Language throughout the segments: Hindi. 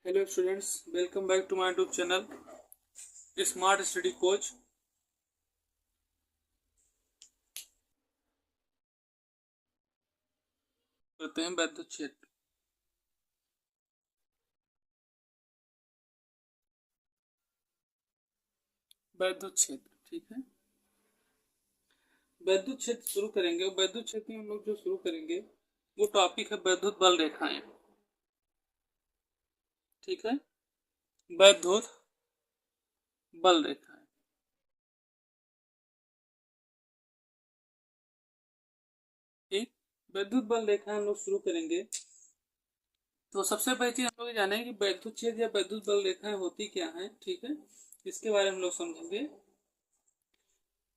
Hello students, welcome back to my YouTube channel Smart Study Coach। करते हैं वैद्युत क्षेत्र। वैद्युत क्षेत्र, ठीक है। वैद्युत क्षेत्र शुरू करेंगे और वैद्युत क्षेत्र में हम लोग जो शुरू करेंगे वो टॉपिक है वैद्युत बल रेखाएं, ठीक है। वैद्युत बल रेखाएं, ठीक। वैद्युत बल रेखाएं हम लोग शुरू करेंगे तो सबसे पहली चीज हम लोग जानेंगे कि वैद्युत क्षेत्र या वैद्युत बल रेखाएं होती क्या है, ठीक है। इसके बारे में हम लोग समझेंगे।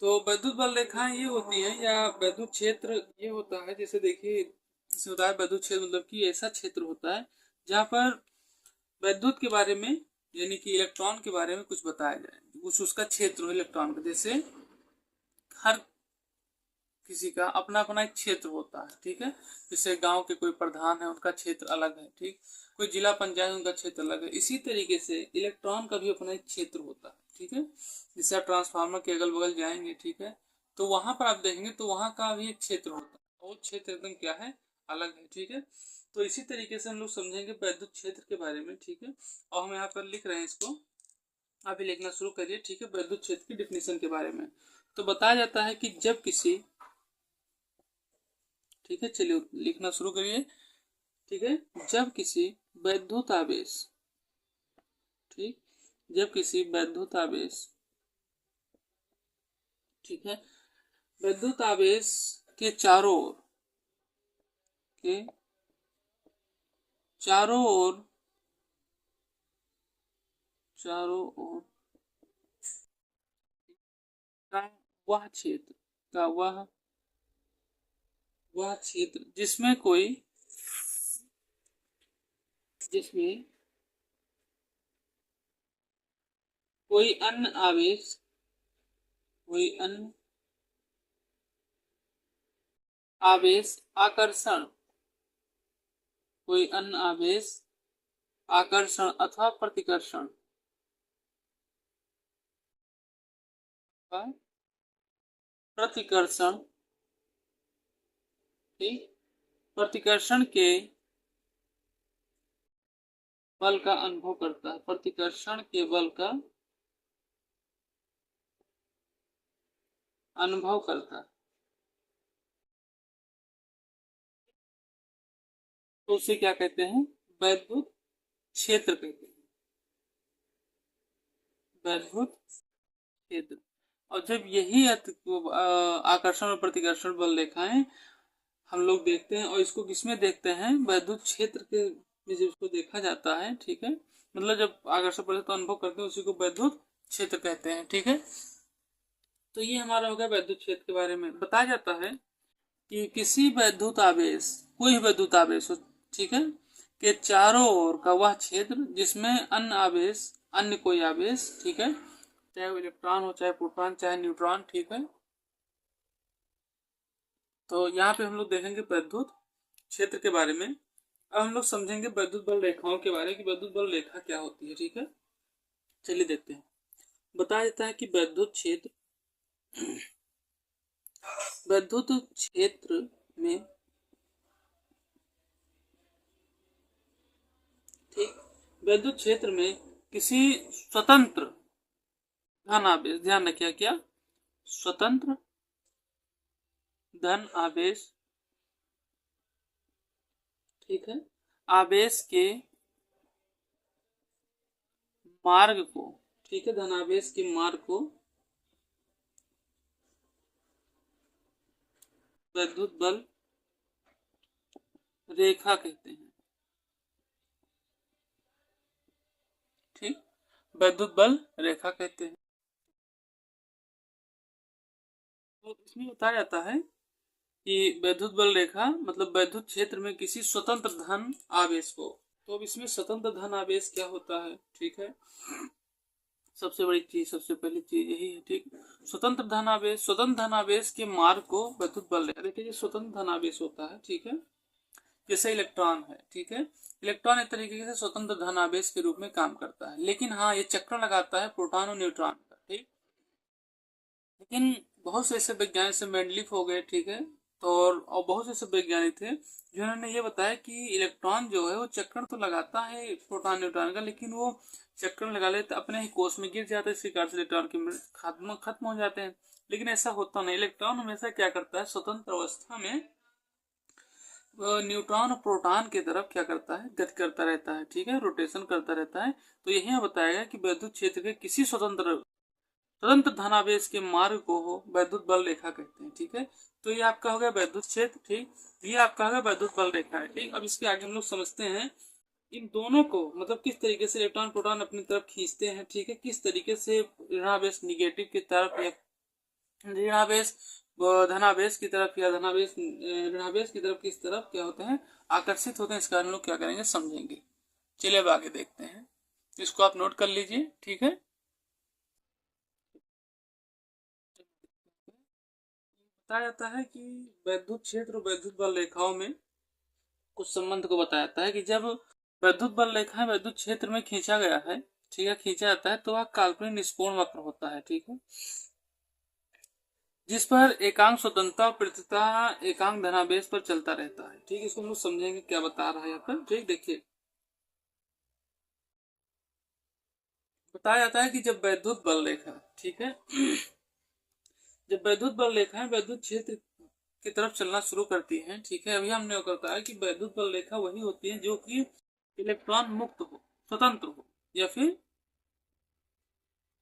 तो वैद्युत बल रेखाएं ये होती हैं या वैद्युत क्षेत्र ये होता है, जैसे देखिए जैसे होता है वैद्युत क्षेत्र मतलब कि ऐसा क्षेत्र होता है जहाँ पर वैद्युत के बारे में यानी कि इलेक्ट्रॉन के बारे में कुछ बताया जाए, कुछ उसका क्षेत्र हो इलेक्ट्रॉन का। जैसे हर किसी का अपना अपना एक क्षेत्र होता है, ठीक है। जैसे गांव के कोई प्रधान है उनका क्षेत्र अलग है, ठीक। कोई जिला पंचायत उनका क्षेत्र अलग है। इसी तरीके से इलेक्ट्रॉन का भी अपना एक क्षेत्र होता है, ठीक है। जैसे आप ट्रांसफार्मर के अगल बगल जाएंगे, ठीक है, तो वहां पर आप देखेंगे तो वहां का भी एक क्षेत्र होता है। वो क्षेत्र एकदम क्या है, अलग है, ठीक है। तो इसी तरीके से हम लोग समझेंगे वैद्युत क्षेत्र के बारे में, ठीक है। और हम यहाँ पर लिख रहे हैं इसको, अभी लिखना शुरू करिए, ठीक है। वैद्युत क्षेत्र की डिफिनेशन के बारे में तो बताया जाता है कि जब किसी, ठीक है, चलिए लिखना शुरू करिए, ठीक है। जब किसी वैद्युत आवेश, ठीक, जब किसी वैद्युत आवेश, ठीक है, वैद्युत आवेश के चारों ओर, के चारों ओर, चारों ओर का वह क्षेत्र, का वह क्षेत्र जिसमें कोई, जिसमें कोई अन्य आवेश, कोई अन्य आवेश आकर्षण, कोई अन्य आवेश आकर्षण अथवा प्रतिकर्षण, प्रतिकर्षण, ठीक, प्रतिकर्षण के बल का अनुभव करता है, प्रतिकर्षण के बल का अनुभव करता है, तो उसे क्या कहते हैं, वैद्युत क्षेत्र कहते हैं, वैद्युत क्षेत्र। और जब यही आकर्षण और प्रतिकर्षण बल रेखाएं हम लोग देखते हैं और इसको किसमें देखते हैं, वैद्युत क्षेत्र के में जब इसको देखा जाता है, ठीक है, मतलब जब आकर्षण प्रतिकर्षण अनुभव करते हैं उसी को वैद्युत क्षेत्र कहते हैं, ठीक है। तो ये हमारा हो गया वैद्युत क्षेत्र के बारे में। बताया जाता है कि किसी वैद्युत आवेश, कोई वैद्युत आवेश हो, ठीक है, के चारों ओर का वह क्षेत्र जिसमें अन्य आवेश, अन्य कोई आवेश, ठीक है, चाहे वो इलेक्ट्रॉन हो, चाहे प्रोटॉन, चाहे न्यूट्रॉन, ठीक है। तो यहाँ पे हम लोग देखेंगे वैद्युत क्षेत्र के बारे में। अब हम लोग समझेंगे वैद्युत बल रेखाओं के बारे में कि वैद्युत बल रेखा क्या होती है, ठीक है। चलिए देखते हैं। बताया जाता है कि वैद्युत क्षेत्र, वैद्युत क्षेत्र में, ठीक, वैद्युत क्षेत्र में किसी स्वतंत्र धन आवेश, ध्यान रखिए क्या, स्वतंत्र धन आवेश, ठीक है, आवेश के मार्ग को, ठीक है, धनावेश के मार्ग को वैद्युत बल रेखा कहते हैं, ठीक, वैद्युत बल रेखा कहते हैं। तो इसमें बताया जाता है कि वैद्युत बल रेखा मतलब वैद्युत क्षेत्र में किसी स्वतंत्र धन आवेश को। तो अब इसमें स्वतंत्र धन आवेश क्या होता है, ठीक है, सबसे बड़ी चीज, सबसे पहली चीज यही है, ठीक। स्वतंत्र धनावेश, स्वतंत्र धनावेश के मार्ग को वैद्युत बल रेखा, देखिए स्वतंत्र धनावेश होता है, ठीक है, जैसे इलेक्ट्रॉन है, ठीक है। इलेक्ट्रॉन एक तरीके से स्वतंत्र धनावेश के रूप में काम करता है, लेकिन हाँ ये चक्र लगाता है प्रोटॉन और न्यूट्रॉन का, ठीक। लेकिन बहुत से ऐसे वैज्ञानिक से मेंडलीफ हो गए, ठीक है, तो और बहुत से ऐसे वैज्ञानिक थे जिन्होंने ये बताया कि इलेक्ट्रॉन जो है वो चक्कर तो लगाता है प्रोटॉन न्यूट्रॉन का, लेकिन वो चक्कर लगा लेते अपने ही कोष में गिर जाता है, इसी कारण से इलेक्ट्रॉन की खत्म हो जाते हैं। लेकिन ऐसा होता नहीं, इलेक्ट्रॉन हमेशा क्या करता है, स्वतंत्र अवस्था में न्यूट्रॉन और प्रोटॉन की तरफ क्या करता है, गति करता रहता है, ठीक है, रोटेशन करता रहता है। तो यही बताया कि वैद्युत क्षेत्र के किसी स्वतंत्र स्वतंत्र धनावेश के मार्ग को हो वैद्युत बल रेखा कहते हैं, ठीक है। तो ये आपका हो गया वैद्युत क्षेत्र, ठीक। ये आपका हो गया वैद्युत बल रेखा है, ठीक। अब इसके आगे हम लोग समझते हैं इन दोनों को, मतलब किस तरीके से इलेक्ट्रॉन प्रोटॉन अपनी तरफ खींचते हैं, ठीक है, किस तरीके से ऋणावेश निगेटिव की तरफ या ऋणावेश धनावेश की तरफ या धनावेश ऋणावेश की तरफ किस तरफ क्या होते हैं, आकर्षित होते हैं। इसका हम लोग क्या करेंगे, समझेंगे। चलिए अब आगे देखते हैं, इसको आप नोट कर लीजिए, ठीक है। बताया जाता है कि वैद्युत क्षेत्र और वैद्युत बल रेखाओं में कुछ संबंध को बताया जाता है कि जब वैद्युत बल रेखा वैद्युत क्षेत्र में खींचा गया है, ठीक है, खींचा जाता है तो वह काल्पनिक निष्कोण वक्र होता है, ठीक है, जिस पर एकांक स्वतंत्रता और प्रतिता एकांक धनावेश पर चलता रहता है, ठीक। इसको हम लोग समझेंगे क्या बता रहा है यहाँ पर, ठीक। देखिए बताया जाता है कि जब वैद्युत बल रेखा, ठीक है, जब वैद्युत बल रेखाएं वैद्युत क्षेत्र की तरफ चलना शुरू करती हैं, ठीक है, अभी हमने करता है कि वैद्युत बल रेखा वही होती है जो कि इलेक्ट्रॉन मुक्त हो, स्वतंत्र हो, या फिर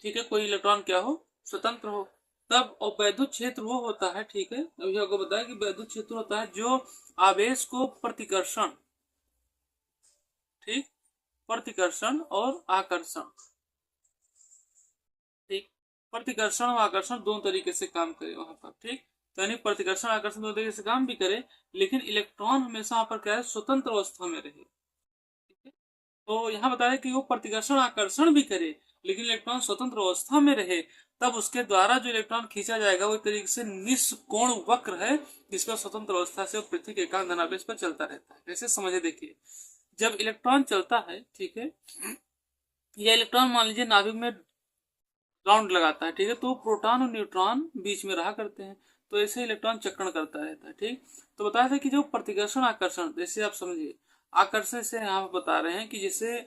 ठीक है कोई इलेक्ट्रॉन क्या हो, स्वतंत्र हो, तब। और वैद्युत क्षेत्र वो होता है, ठीक है, अभी आपको बताया कि वैद्युत क्षेत्र होता है जो आवेश को प्रतिकर्षण, ठीक, प्रतिकर्षण और आकर्षण, ठीक, प्रतिकर्षण और आकर्षण दोनों तरीके से काम करे वहां पर, ठीक। तो यानी प्रतिकर्षण आकर्षण दोनों तरीके से काम भी करे, लेकिन इलेक्ट्रॉन हमेशा वहां पर क्या है, स्वतंत्र अवस्था में रहे, ठीक है। तो यहाँ बताया कि वो प्रतिकर्षण आकर्षण भी करे, लेकिन इलेक्ट्रॉन स्वतंत्र अवस्था में रहे, तब उसके द्वारा जो इलेक्ट्रॉन खींचा जाएगा वो एक तरीके से निष्कोण वक्र है, जिसका स्वतंत्र अवस्था से पृथ्वी के एकांक धनावेश पर चलता रहता है। कैसे समझे, देखिए जब इलेक्ट्रॉन चलता है, ठीक है, या इलेक्ट्रॉन मान लीजिए नाभिक में राउंड लगाता है, ठीक है, तो प्रोटॉन और न्यूट्रॉन बीच में रहा करते हैं, तो ऐसे इलेक्ट्रॉन चक्रण करता रहता है, ठीक। तो बताया था कि जो प्रतिकर्षण आकर्षण, जैसे आप समझिए आकर्षण से यहाँ बता रहे हैं कि जैसे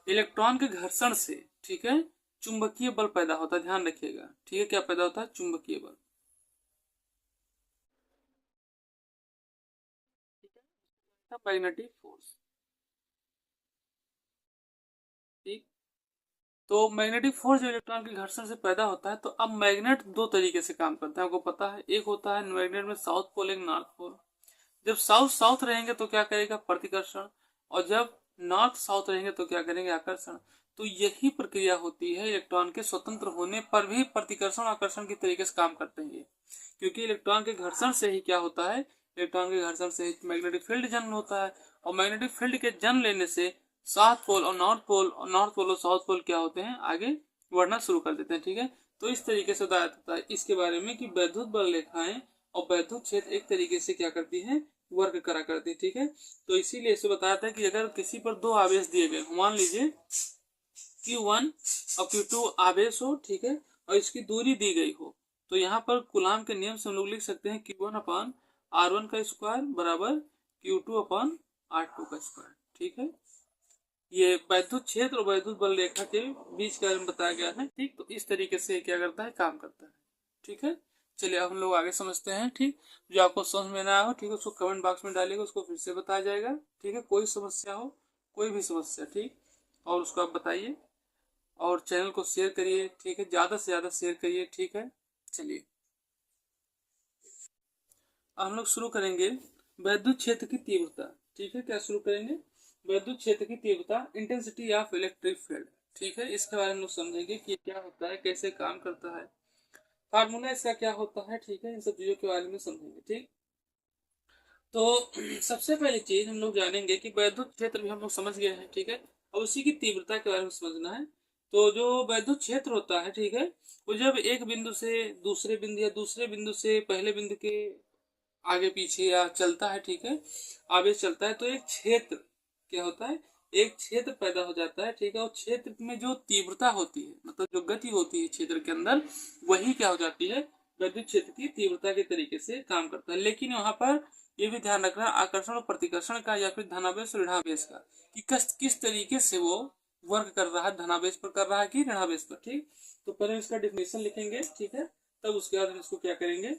इलेक्ट्रॉन के घर्षण से, ठीक है, चुंबकीय बल पैदा होता है, ध्यान रखिएगा, ठीक है, क्या पैदा होता है, चुंबकीय बल, मैग्नेटिक फोर्स, ठीक। तो मैग्नेटिक फोर्स जो इलेक्ट्रॉन के घर्षण से पैदा होता है, तो अब मैग्नेट दो तरीके से काम करता है, आपको पता है, एक होता है मैग्नेट में साउथ पोल, एक नॉर्थ पोल। जब साउथ साउथ रहेंगे तो क्या करेगा, प्रतिकर्षण, और जब नॉर्थ साउथ रहेंगे तो क्या करेंगे, आकर्षण। तो यही प्रक्रिया होती है इलेक्ट्रॉन के स्वतंत्र होने पर भी प्रतिकर्षण आकर्षण की तरीके से काम करते हैं ये, क्योंकि इलेक्ट्रॉन के घर्षण से ही क्या होता है, इलेक्ट्रॉन के घर्षण से ही मैग्नेटिक फील्ड जन्म होता है, और मैग्नेटिक फील्ड के जन्म लेने से साउथ पोल और नॉर्थ पोल और नॉर्थ पोल और साउथ पोल क्या होते हैं, आगे बढ़ना शुरू कर देते हैं, ठीक है। तो इस तरीके से बताया जाता है इसके बारे में कि वैद्युत बल रेखाएं और वैद्युत क्षेत्र एक तरीके से क्या करती है, वर्क करा करती है, ठीक है। तो इसीलिए इसे बताया था कि अगर किसी पर दो आवेश दिए गए, मान लीजिए Q1 और Q2 आवेश हो, ठीक है, और इसकी दूरी दी गई हो, तो यहाँ पर कूलाम के नियम से हम लोग लिख सकते हैं Q1 अपान R1 का स्क्वायर बराबर Q2 अपान R2 का स्क्वायर, ठीक है। ये वैद्युत क्षेत्र और वैद्युत बल रेखा के बीच का बताया गया है, ठीक। तो इस तरीके से क्या करता है, काम करता है, ठीक है। चलिए अब हम लोग आगे समझते हैं, ठीक। जो आपको समझ में ना आया हो, ठीक है, उसको कमेंट बॉक्स में डालिएगा, उसको फिर से बताया जाएगा, ठीक है। कोई समस्या हो, कोई भी समस्या, ठीक, और उसको आप बताइए, और चैनल को शेयर करिए, ठीक है, ज़्यादा से ज़्यादा शेयर करिए, ठीक है। चलिए अब हम लोग शुरू करेंगे वैद्युत क्षेत्र की तीव्रता, ठीक है, क्या शुरू करेंगे, वैद्युत क्षेत्र की तीव्रता, इंटेंसिटी ऑफ इलेक्ट्रिक फील्ड, ठीक है। इसके बारे में लोग समझेंगे कि क्या होता है, कैसे काम करता है, फार्मूला इसका क्या होता है, ठीक है, इन सब चीजों के बारे में समझेंगे, ठीक। तो सबसे पहली चीज हम लोग जानेंगे कि वैद्युत क्षेत्र भी हम लोग समझ गए हैं, ठीक है, और उसी की तीव्रता के बारे में समझना है। तो जो वैद्युत क्षेत्र होता है, ठीक है, वो जब एक बिंदु से दूसरे बिंदु या दूसरे बिंदु से पहले बिंदु के आगे पीछे या चलता है, ठीक है, आवेश चलता है, तो एक क्षेत्र क्या होता है, एक क्षेत्र पैदा हो जाता है, ठीक है। और क्षेत्र में जो तीव्रता होती है, मतलब जो गति होती है क्षेत्र के अंदर, वही क्या हो जाती है, विद्युत क्षेत्र की तीव्रता के तरीके से काम करता है। लेकिन वहां पर ये भी ध्यान रखना आकर्षण और प्रतिकर्षण का या फिर धनावेश और ऋणावेश का, कि किस तरीके से वो वर्क कर रहा है, धनावेश पर कर रहा है कि ऋणावेश पर, ठीक। तो पहले इसका डिफिनेशन लिखेंगे, ठीक है, तब उसके बाद इसको क्या करेंगे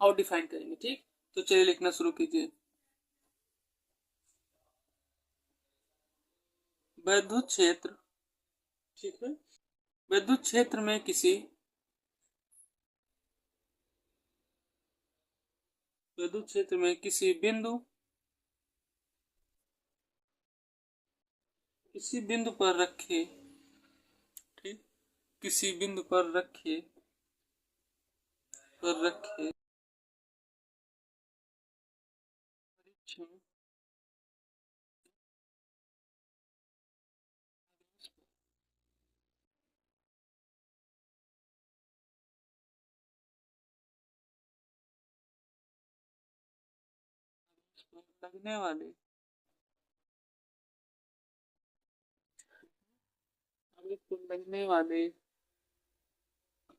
और डिफाइन करेंगे, ठीक। तो चलिए लिखना शुरू कीजिए। विद्युत क्षेत्र, ठीक है, विद्युत क्षेत्र में किसी विद्युत क्षेत्र में किसी बिंदु पर रखे, ठीक, किसी बिंदु पर रखे परीक्षण पर लगने वाले आवेश पर लगने वाले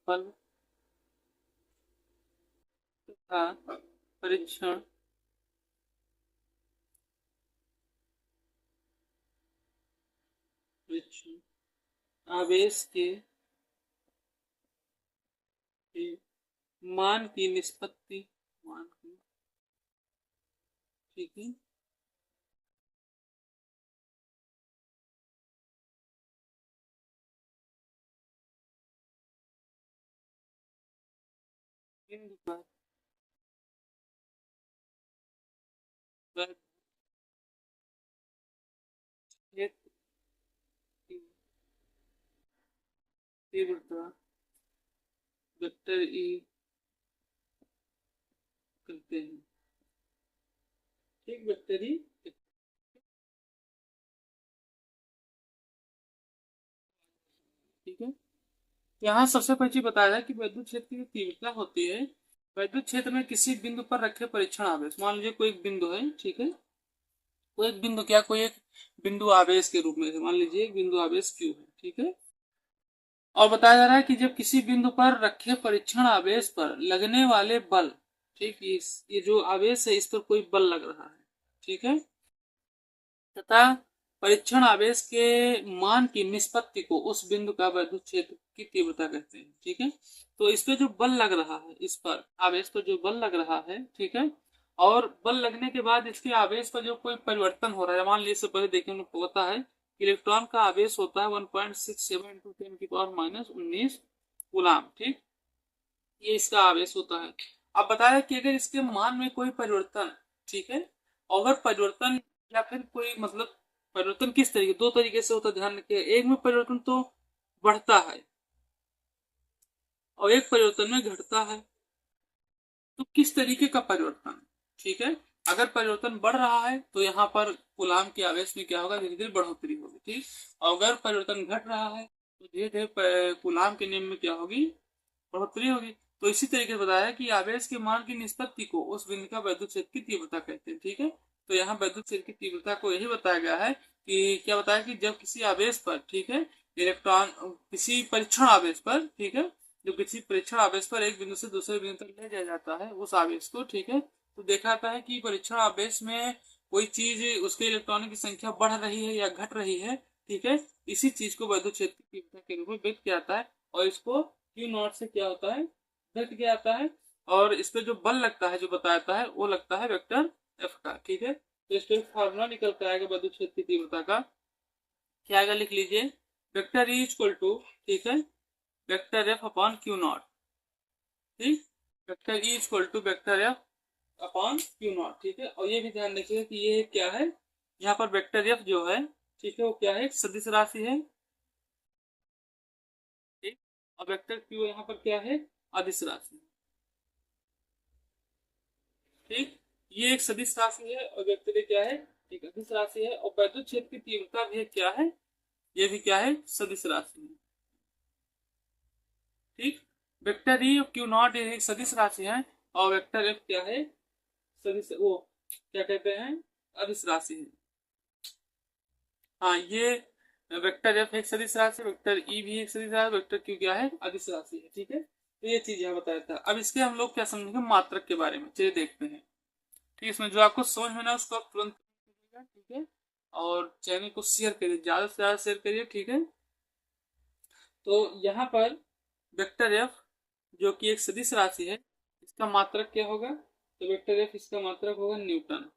बल तथा परीक्षण परीक्षण आवेश के मान की निष्पत्ति, मान की, ठीक है, बिंदु पर विद्युत क्षेत्र की तीव्रता वेक्टर ई करते हैं, ठीक, वेक्टर ई, ठीक है। यहाँ सबसे पहले चीज बताया है कि विद्युत क्षेत्र की तीव्रता होती है विद्युत क्षेत्र में किसी बिंदु पर रखे परीक्षण आवेश। मान लीजिए कोई एक बिंदु है, ठीक है, कोई एक बिंदु क्या, कोई एक बिंदु आवेश के रूप में है, मान लीजिए एक बिंदु आवेश क्यू है, ठीक है। और बताया जा रहा है कि जब किसी बिंदु पर रखे परीक्षण आवेश पर लगने वाले बल, ठीक, ये जो आवेश है इस पर कोई बल लग रहा है, ठीक है, तथा परीक्षण आवेश के मान की निष्पत्ति को उस बिंदु का विद्युत क्षेत्र की तीव्रता कहते हैं, ठीक है। तो इस पे जो बल लग रहा है, इस पर आवेश पर जो बल लग रहा है, ठीक है, और बल लगने के बाद इसके आवेश पर जो कोई परिवर्तन हो रहा है, मान लीजिए इससे पहले देखिए हमने पता है इलेक्ट्रॉन का आवेश होता है 1.67 इंटू 10 की पावर माइनस 19 गुलाम, ठीक, ये इसका आवेश होता है। अब बताया कि अगर इसके मान में कोई परिवर्तन, ठीक है, अगर परिवर्तन या फिर कोई मतलब परिवर्तन किस तरीके, दो तरीके से होता है, ध्यान रखिए, एक में परिवर्तन तो बढ़ता है और एक परिवर्तन में घटता है। तो किस तरीके का परिवर्तन, ठीक है, अगर परिवर्तन बढ़ रहा है तो यहाँ पर गुलाम के आवेश में क्या होगा, धीरे धीरे बढ़ोतरी होगी, ठीक। और अगर परिवर्तन घट रहा है तो धीरे धीरे गुलाम के नियम में क्या होगी, बढ़ोतरी होगी। तो इसी तरीके से बताया कि आवेश के मान की निष्पत्ति को उस बिंदु का विद्युत क्षेत्र की तीव्रता कहते हैं, ठीक है। तो यहाँ विद्युत क्षेत्र की तीव्रता को यही बताया गया है कि क्या बताया कि जब किसी आवेश पर, ठीक है, इलेक्ट्रॉन किसी परीक्षण आवेश पर, ठीक है, जो किसी परीक्षण आवेश पर एक बिंदु से दूसरे बिंदु तक ले जाया जाता है उस आवेश को, ठीक है, तो देखा जाता है कि परीक्षण आवेश में कोई चीज उसके इलेक्ट्रॉनों की संख्या बढ़ रही है या घट रही है, ठीक है, इसी चीज को विद्युत क्षेत्र की तीव्रता के रूप में व्यक्त किया जाता है। और इसको क्यू नॉट से क्या होता है, व्यक्त किया जाता है। और इस पे जो बल लगता है, जो बताता है, वो लगता है वेक्टर एफ का, ठीक है। तो इस पे फार्मूला निकल कर आएगा विद्युत क्षेत्र की तीव्रता का, क्या आएगा लिख लीजिए, वेक्टर ई इक्वल टू, ठीक है, vector F upon Q naught, ठीक, vector E equal to vector F upon Q naught, ठीक है। और ये भी ध्यान रखिएगा कि ये क्या है, यहाँ पर वेक्टर एफ जो है, ठीक है, वो क्या है, सदिश राशि है, ठीक, और वेक्टर क्यू यहाँ पर क्या है, अदिश राशि, ठीक। ये एक सदिश राशि है और वेक्टर क्या है, एक अदिश राशि है। और विद्युत क्षेत्र की तीव्रता भी क्या है, ये भी क्या है, सदिश राशि है, ठीक। वेक्टर ई और क्यू नॉट एक सदिश राशि है और वेक्टर एफ क्या है, सदिश, वो क्या कहते हैं, अदिश राशि है। हाँ, ये वेक्टर एफ एक सदिश राशि, वेक्टर ई भी एक सदिश राशि, वेक्टर क्यू क्या है, अदिश राशि है। ठीक है, तो ये चीज यहाँ बताया था। अब इसके हम लोग क्या समझेंगे, मात्रक के बारे में, चलिए देखते हैं। ठीक है, इसमें जो आपको समझ में ना है उसको आप तुरंत कीजिएगा। ठीक है, और चैनल को शेयर करिए, ज्यादा से ज्यादा शेयर करिए। ठीक है, तो यहाँ पर वेक्टर एफ जो कि एक सदिश राशि है, इसका मात्रक क्या होगा, तो वेक्टर एफ इसका मात्रक होगा न्यूटन।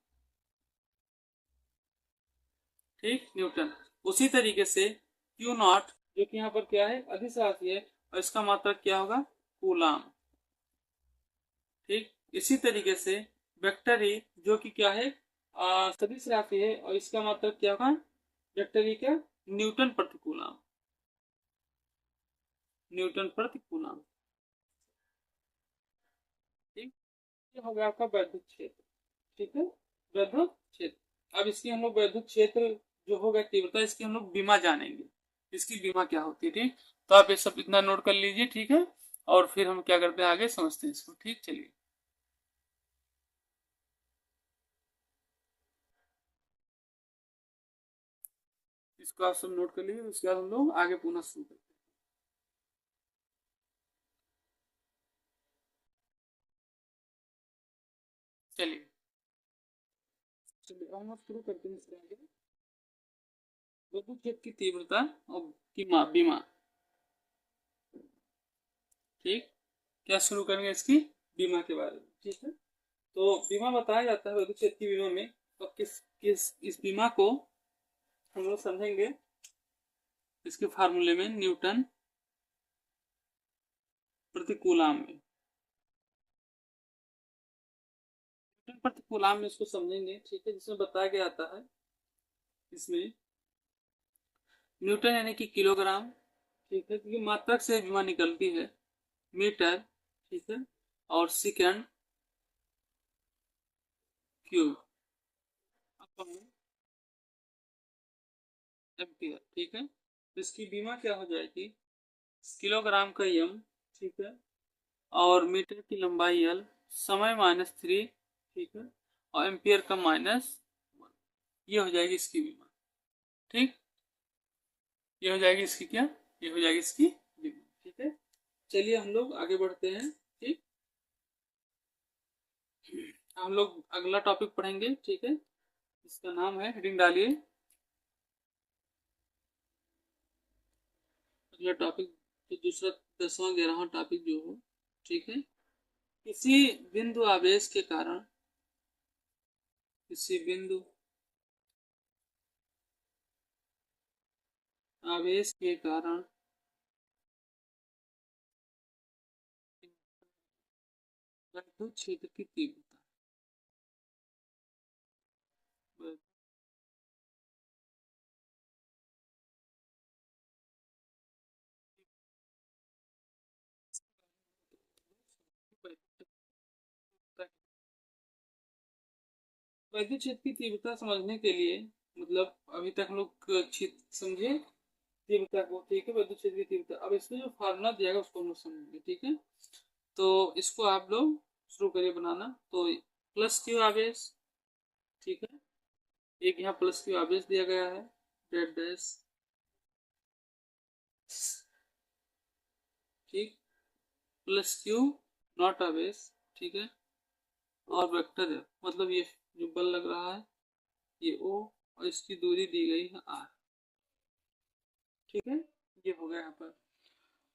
ठीक, न्यूटन। उसी तरीके से क्यू नॉट जो कि यहाँ पर क्या है, अदिश राशि है, और इसका मात्रक क्या होगा, कूलाम। ठीक, इसी तरीके से वेक्टर ई जो कि क्या है, सदिश राशि है, और इसका मात्रक क्या होगा, वेक्टर ई का न्यूटन प्रति कूलाम, न्यूटन प्रति कूलाम। ठीक, ये हो गया आपका वैद्युत क्षेत्र। ठीक है, वैद्युत क्षेत्र। अब इसकी हम लोग वैद्युत क्षेत्र जो होगा तीव्रता, इसकी हम लोग बीमा जानेंगे, इसकी बीमा क्या होती है। ठीक, तो आप ये सब इतना नोट कर लीजिए। ठीक है, और फिर हम क्या करते हैं, आगे समझते हैं इसको। ठीक, चलिए इसको आप सब नोट कर लीजिए, उसके बाद हम लोग आगे पुनः शुरू करते हैं। चलिए चलिए हम लोग शुरू करते हैं इसके आगे। विद्युत क्षेत्र की तीव्रता और बीमा। ठीक, क्या शुरू करेंगे, इसकी बीमा के बारे में। ठीक है, तो बीमा बताया जाता है विद्युत क्षेत्र की बीमा में। तो किस किस इस बीमा को हम लोग समझेंगे इसके फार्मूले में, न्यूटन प्रति कूलाम में। न्यूटन प्रति कूलाम में इसको समझेंगे। ठीक है, जिसमें बताया गया आता है, इसमें न्यूटन यानी कि किलोग्राम। ठीक है, क्योंकि मात्रक से बीमा निकलती है, मीटर। ठीक है, और सेकंड क्यूब अपॉन एम्पियर। ठीक है, तो इसकी बीमा क्या हो जाएगी, किलोग्राम का एम। ठीक है, और मीटर की लंबाई एल, समय -3। ठीक है, और एम्पियर का -1। ये हो जाएगी इसकी बीमा। ठीक, ये हो जाएगी इसकी क्या, ये हो जाएगी इसकी बीमा। ठीक है, चलिए हम लोग आगे बढ़ते हैं। ठीक, हम लोग अगला टॉपिक पढ़ेंगे। ठीक है, इसका नाम है, हेडिंग डालिए, अगला टॉपिक तो दूसरा 10वां 11वां टॉपिक जो हो। ठीक है, किसी बिंदु आवेश के कारण, किसी बिंदु आवेश के कारण विद्युत क्षेत्र की तीव्रता, वैद्युत क्षेत्र की तीव्रता समझने के लिए, मतलब अभी तक हम लोग अच्छी समझे तीव्रता को। ठीक है, वैद्युत क्षेत्र की तीव्रता। अब इसमें जो फार्मूला दिया गया उसको हम लोग समझेंगे। ठीक है, तो इसको आप लोग शुरू करिए बनाना। तो प्लस क्यू आवेश, ठीक है, एक यहाँ प्लस क्यू आवेश दिया गया है, डेट डैश। ठीक, प्लस क्यू नॉट आवेश। ठीक है, और वेक्टर है, मतलब ये जो बल लग रहा है ये ओ, और इसकी दूरी दी गई है आर। ठीक है, ये हो गया यहाँ पर।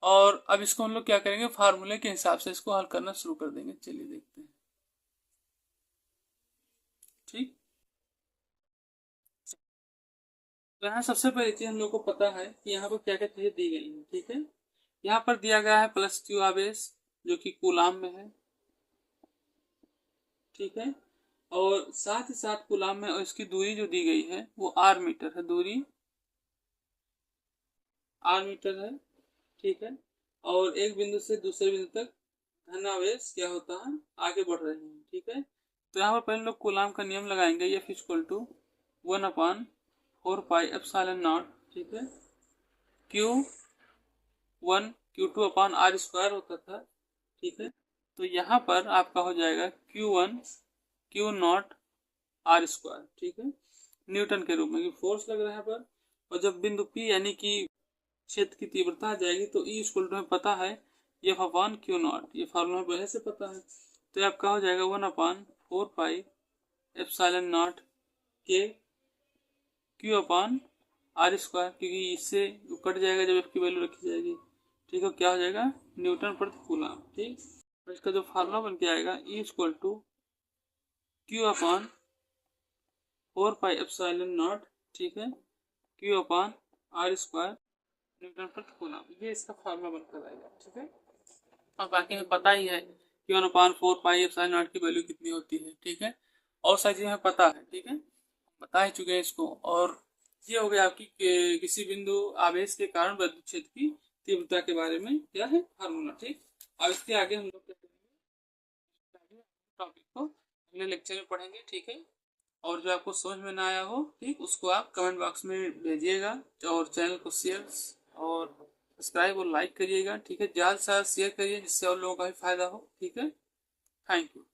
और अब इसको हम लोग क्या करेंगे, फार्मूले के हिसाब से इसको हल करना शुरू कर देंगे। चलिए देखते हैं। ठीक, तो यहाँ सबसे पहले चीज हम लोग को पता है कि यहाँ पर क्या क्या चीजें दी गई हैं। ठीक है, यहाँ पर दिया गया है प्लस क्यू आवेश जो कि कूलाम में है। ठीक है, और साथ ही साथ कूलाम में, और इसकी दूरी जो दी गई है वो आर मीटर है, दूरी आर मीटर है। ठीक है, और एक बिंदु से दूसरे बिंदु तक धनावेश क्या होता है, आगे बढ़ रहे हैं। ठीक है, तो यहाँ पर पहले लोग कूलाम का नियम लगाएंगे, एफ इक्वल टू 1/4πε0। ठीक है, Q1 Q2 upon are square होता था। ठीक है, तो यहाँ पर आपका हो जाएगा Q1 Q0 R स्क्वायर, ठीक है, न्यूटन के रूप में, कि फोर्स लग रहा है यहाँ पर। और जब बिंदु P यानी कि क्षेत्र की तीव्रता आ जाएगी तो E इक्वल टू हमें पता है F अपॉन Q0, ये फार्मूला पहले से पता है। तो आपका हो जाएगा 1/4 पाई एप्सिलॉन नॉट के Q अपॉन R स्क्वायर, क्योंकि इससे कट जाएगा जब F की वैल्यू रखी जाएगी, ठीक है। क्या हो जाएगा, न्यूटन प्रति कूलम, ठीक। और इसका जो फार्मूला बन के आएगा E equal to Q upon 4 pi epsilon naught, ठीक है, Q upon R square newton प्रति कूलम, ये इसका फार्मूला बनकर आएगा, ठीक है। और बाकी हमें पता ही है कि 1/4 पाई एप्सिलॉन नॉट की वैल्यू कितनी होती है, ठीक है। और सारी चीजें हमें पता है, ठीक है, बता ही चुके हैं इसको। और ये हो गया आपकी किसी बिंदु आवेश के कारण विद्युत क्षेत्र की तीव्रता के बारे में क्या है फार्मूला, ठीक। अब इसके आगे हम लोग क्या करेंगे, टॉपिक को अगले लेक्चर में पढ़ेंगे, ठीक है। और जो आपको समझ में ना आया हो, ठीक, उसको आप कमेंट बॉक्स में भेजिएगा। और चैनल को शेयर और सब्सक्राइब और लाइक करिएगा, ठीक है, ज़्यादा से ज़्यादा शेयर करिए जिससे और लोगों का भी फायदा हो, ठीक है। Thank you.